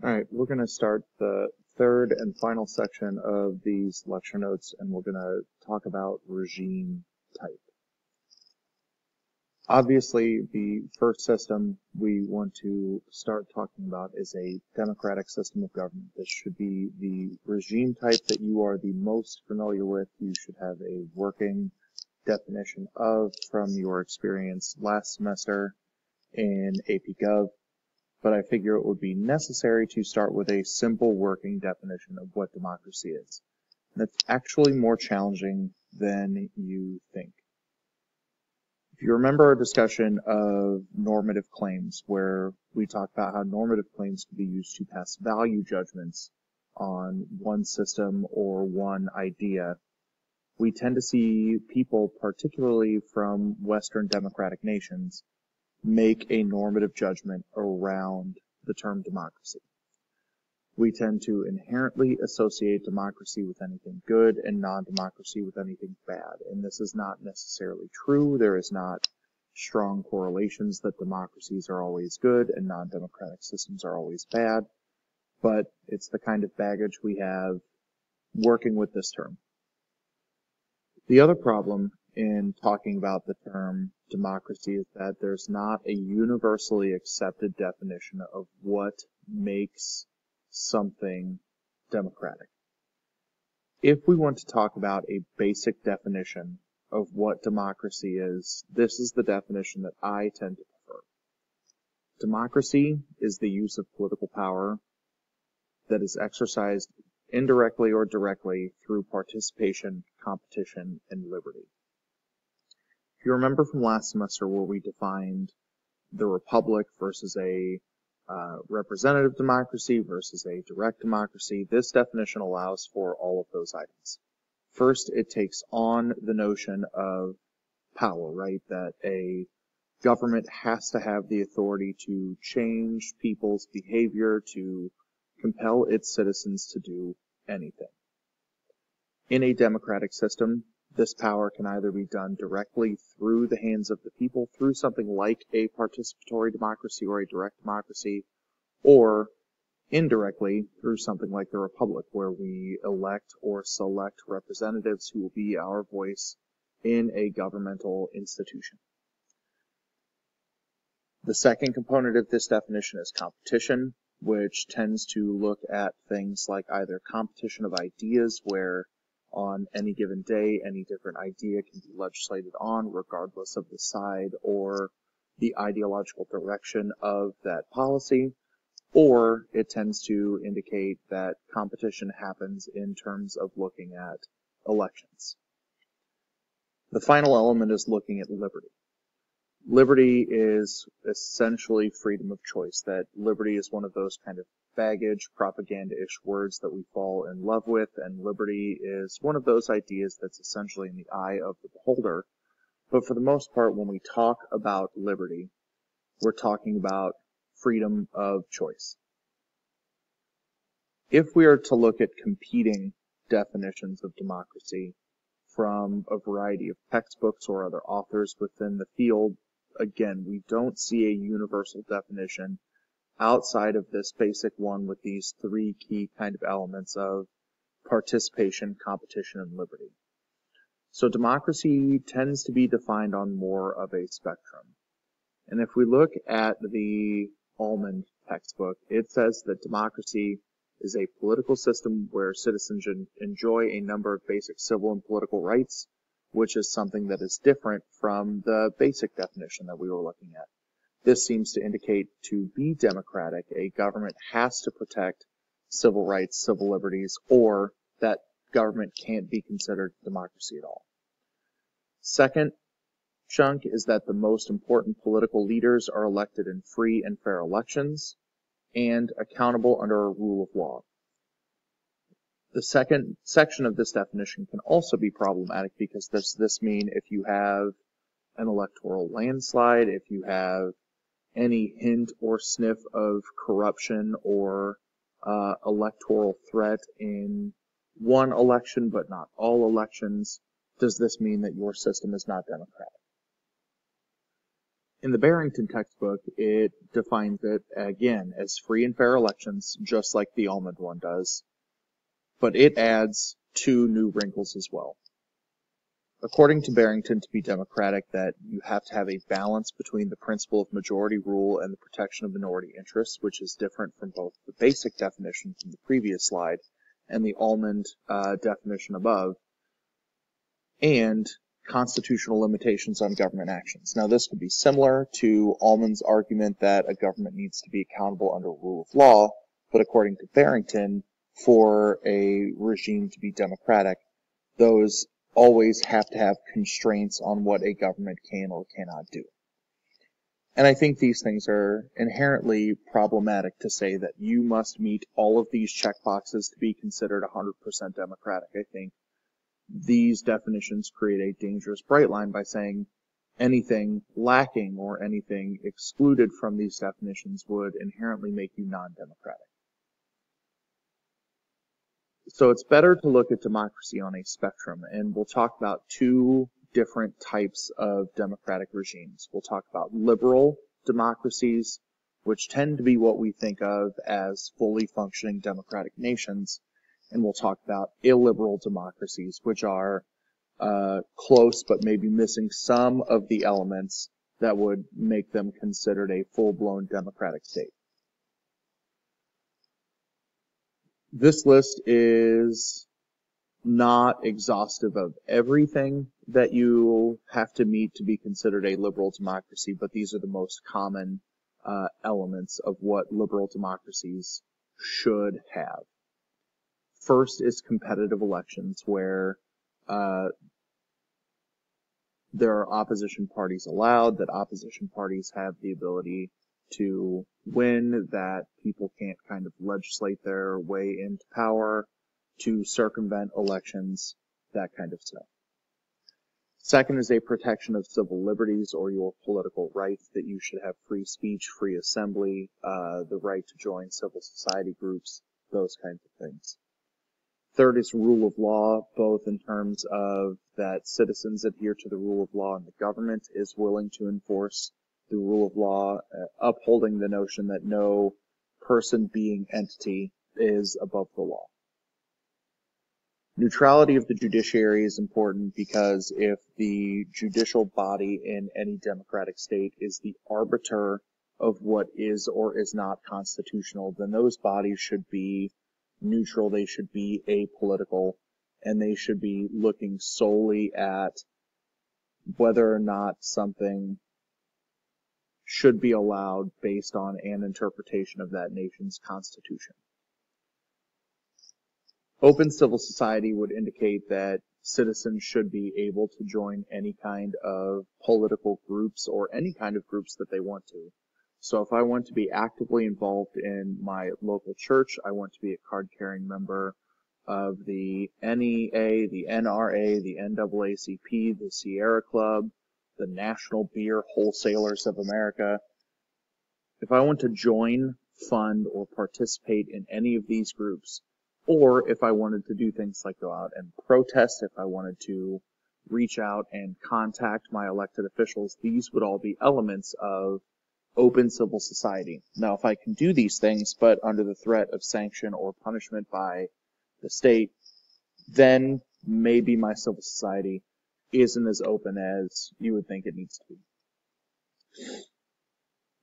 All right, we're going to start the third and final section of these lecture notes, and we're going to talk about regime type. Obviously, the first system we want to start talking about is a democratic system of government. This should be the regime type that you are the most familiar with. You should have a working definition of from your experience last semester in AP Gov. But I figure it would be necessary to start with a simple working definition of what democracy is. That's actually more challenging than you think. If you remember our discussion of normative claims, where we talked about how normative claims can be used to pass value judgments on one system or one idea, we tend to see people, particularly from Western democratic nations, make a normative judgment around the term democracy. We tend to inherently associate democracy with anything good and non-democracy with anything bad. And this is not necessarily true. There is not strong correlations that democracies are always good and non-democratic systems are always bad. But it's the kind of baggage we have working with this term. The other problem in talking about the term democracy is that there's not a universally accepted definition of what makes something democratic. If we want to talk about a basic definition of what democracy is, this is the definition that I tend to prefer. Democracy is the use of political power that is exercised indirectly or directly through participation, competition, and liberty. If you remember from last semester where we defined the republic versus a representative democracy versus a direct democracy, this definition allows for all of those items. First, it takes on the notion of power, right? That a government has to have the authority to change people's behavior, to compel its citizens to do anything. In a democratic system, this power can either be done directly through the hands of the people, through something like a participatory democracy or a direct democracy, or indirectly through something like the republic, where we elect or select representatives who will be our voice in a governmental institution. The second component of this definition is competition, which tends to look at things like either competition of ideas, where on any given day, any different idea can be legislated on, regardless of the side or the ideological direction of that policy, or it tends to indicate that competition happens in terms of looking at elections. The final element is looking at liberty. Liberty is essentially freedom of choice, that liberty is one of those kind of baggage, propaganda-ish words that we fall in love with, and liberty is one of those ideas that's essentially in the eye of the beholder. But for the most part, when we talk about liberty, we're talking about freedom of choice. If we are to look at competing definitions of democracy from a variety of textbooks or other authors within the field, again, we don't see a universal definition outside of this basic one with these three key kind of elements of participation, competition, and liberty. So democracy tends to be defined on more of a spectrum. And if we look at the Almond textbook, it says that democracy is a political system where citizens enjoy a number of basic civil and political rights, which is something that is different from the basic definition that we were looking at. This seems to indicate to be democratic, a government has to protect civil rights, civil liberties, or that government can't be considered democracy at all. Second chunk is that the most important political leaders are elected in free and fair elections and accountable under a rule of law. The second section of this definition can also be problematic because does this mean if you have an electoral landslide, if you have any hint or sniff of corruption or electoral threat in one election but not all elections, does this mean that your system is not democratic? In the Barrington textbook, it defines it, again, as free and fair elections, just like the Almond one does, but it adds 2 new wrinkles as well. According to Barrington, to be democratic, that you have to have a balance between the principle of majority rule and the protection of minority interests, which is different from both the basic definition from the previous slide and the Almond definition above, and constitutional limitations on government actions. Now, this could be similar to Almond's argument that a government needs to be accountable under rule of law, but according to Barrington, for a regime to be democratic, those always have to have constraints on what a government can or cannot do. And I think these things are inherently problematic to say that you must meet all of these checkboxes to be considered 100% democratic. I think these definitions create a dangerous bright line by saying anything lacking or anything excluded from these definitions would inherently make you non-democratic. So it's better to look at democracy on a spectrum, and we'll talk about 2 different types of democratic regimes. We'll talk about liberal democracies, which tend to be what we think of as fully functioning democratic nations, and we'll talk about illiberal democracies, which are close but maybe missing some of the elements that would make them considered a full-blown democratic state. This list is not exhaustive of everything that you have to meet to be considered a liberal democracy, but these are the most common elements of what liberal democracies should have. First is competitive elections, where there are opposition parties allowed, that opposition parties have the ability to win, that people can't kind of legislate their way into power, to circumvent elections, that kind of stuff. Second is a protection of civil liberties or your political rights, that you should have free speech, free assembly, the right to join civil society groups, those kinds of things. Third is rule of law, both in terms of that citizens adhere to the rule of law and the government is willing to enforce the rule of law, upholding the notion that no person, being, entity is above the law. Neutrality of the judiciary is important because if the judicial body in any democratic state is the arbiter of what is or is not constitutional, then those bodies should be neutral, they should be apolitical, and they should be looking solely at whether or not something should be allowed based on an interpretation of that nation's constitution. Open civil society would indicate that citizens should be able to join any kind of political groups or any kind of groups that they want to. So if I want to be actively involved in my local church, I want to be a card-carrying member of the NEA, the NRA, the NAACP, the Sierra Club, the National Beer Wholesalers of America. If I want to join, fund, or participate in any of these groups, or if I wanted to do things like go out and protest, if I wanted to reach out and contact my elected officials, these would all be elements of open civil society. Now, if I can do these things, but under the threat of sanction or punishment by the state, then maybe my civil society isn't as open as you would think it needs to be.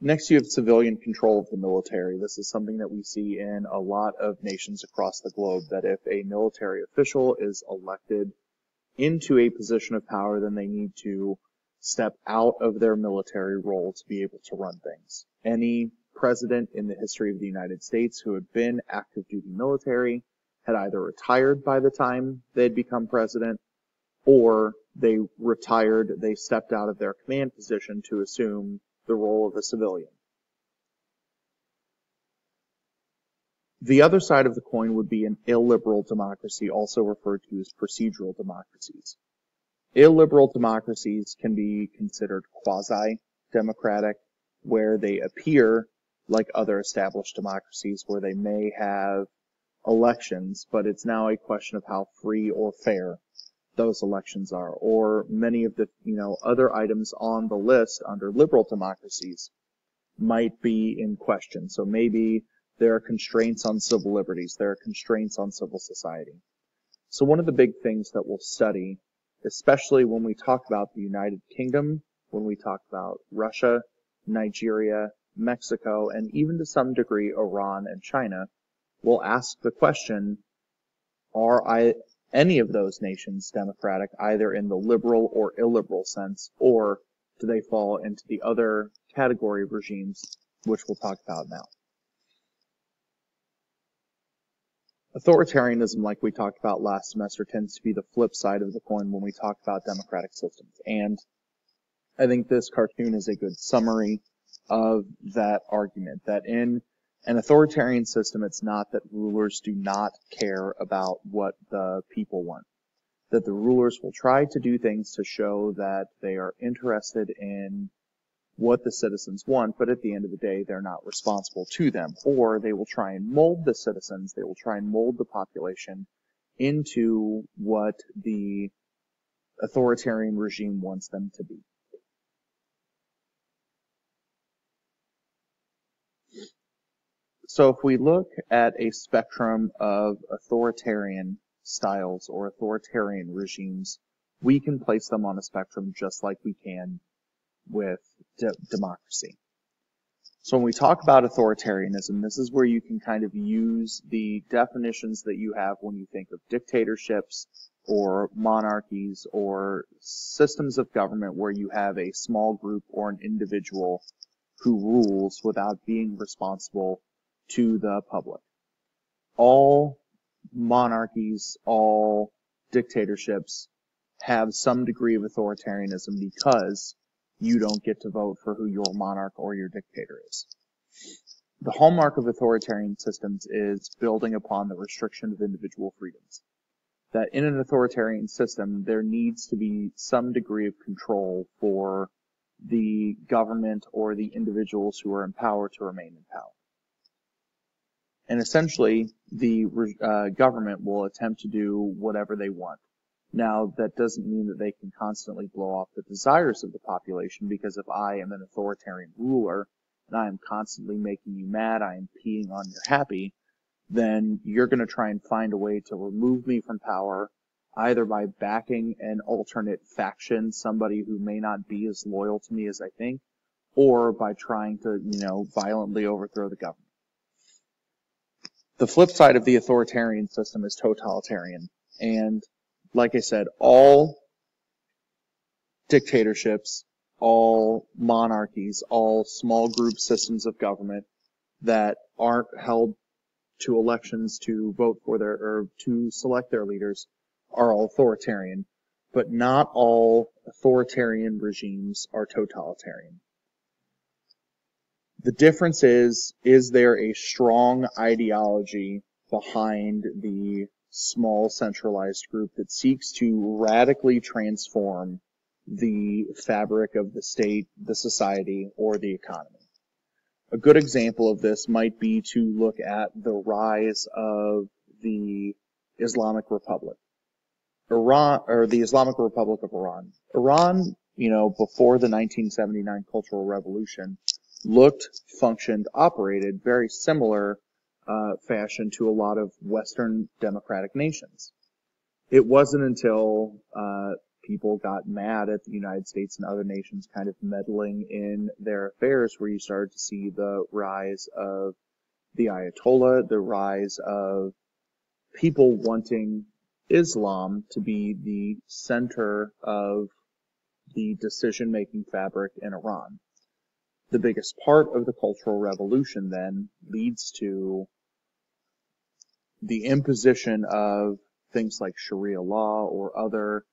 Next, you have civilian control of the military. This is something that we see in a lot of nations across the globe, that if a military official is elected into a position of power, then they need to step out of their military role to be able to run things. Any president in the history of the United States who had been active duty military had either retired by the time they'd become president, or they retired, they stepped out of their command position to assume the role of a civilian. The other side of the coin would be an illiberal democracy, also referred to as procedural democracies. Illiberal democracies can be considered quasi-democratic, where they appear like other established democracies, where they may have elections, but it's now a question of how free or fair those elections are, or many of the, other items on the list under liberal democracies might be in question. So maybe there are constraints on civil liberties, there are constraints on civil society. So one of the big things that we'll study, especially when we talk about the United Kingdom, when we talk about Russia, Nigeria, Mexico, and even to some degree Iran and China, we'll ask the question, are any of those nations democratic, either in the liberal or illiberal sense, or do they fall into the other category of regimes, which we'll talk about now? Authoritarianism, like we talked about last semester, tends to be the flip side of the coin when we talk about democratic systems. And I think this cartoon is a good summary of that argument, that in an authoritarian system, it's not that rulers do not care about what the people want, that the rulers will try to do things to show that they are interested in what the citizens want, but at the end of the day, they're not responsible to them. Or they will try and mold the citizens, they will try and mold the population into what the authoritarian regime wants them to be. So if we look at a spectrum of authoritarian styles or authoritarian regimes, we can place them on a spectrum just like we can with democracy. So when we talk about authoritarianism, this is where you can kind of use the definitions that you have when you think of dictatorships or monarchies or systems of government where you have a small group or an individual who rules without being responsible to the public. All monarchies, all dictatorships have some degree of authoritarianism because you don't get to vote for who your monarch or your dictator is. The hallmark of authoritarian systems is building upon the restriction of individual freedoms. That in an authoritarian system, there needs to be some degree of control for the government or the individuals who are in power to remain in power. And essentially, the government will attempt to do whatever they want. Now, that doesn't mean that they can constantly blow off the desires of the population, because if I am an authoritarian ruler and I am constantly making you mad, I am peeing on your happy, then you're going to try and find a way to remove me from power, either by backing an alternate faction, somebody who may not be as loyal to me as I think, or by trying to, violently overthrow the government. The flip side of the authoritarian system is totalitarian. And like I said, all dictatorships, all monarchies, all small group systems of government that aren't held to elections to vote for or to select their leaders are all authoritarian. But not all authoritarian regimes are totalitarian. The difference is there a strong ideology behind the small centralized group that seeks to radically transform the fabric of the state, the society, or the economy? A good example of this might be to look at the rise of the Islamic Republic. The Islamic Republic of Iran. Iran, before the 1979 Cultural Revolution, functioned, operated very similar fashion to a lot of Western democratic nations. It wasn't until people got mad at the United States and other nations kind of meddling in their affairs where you started to see the rise of the Ayatollah, the rise of people wanting Islam to be the center of the decision-making fabric in Iran. The biggest part of the Cultural Revolution then leads to the imposition of things like Sharia law or other,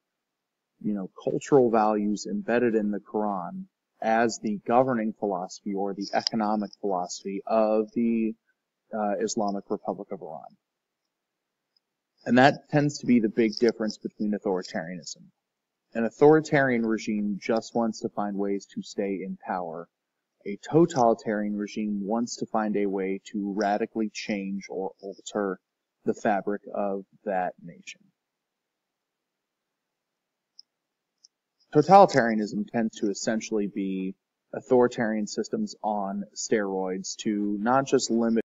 cultural values embedded in the Quran as the governing philosophy or the economic philosophy of the Islamic Republic of Iran. And that tends to be the big difference between authoritarianism. An authoritarian regime just wants to find ways to stay in power. A totalitarian regime wants to find a way to radically change or alter the fabric of that nation. totalitarianism tends to essentially be authoritarian systems on steroids to not just limit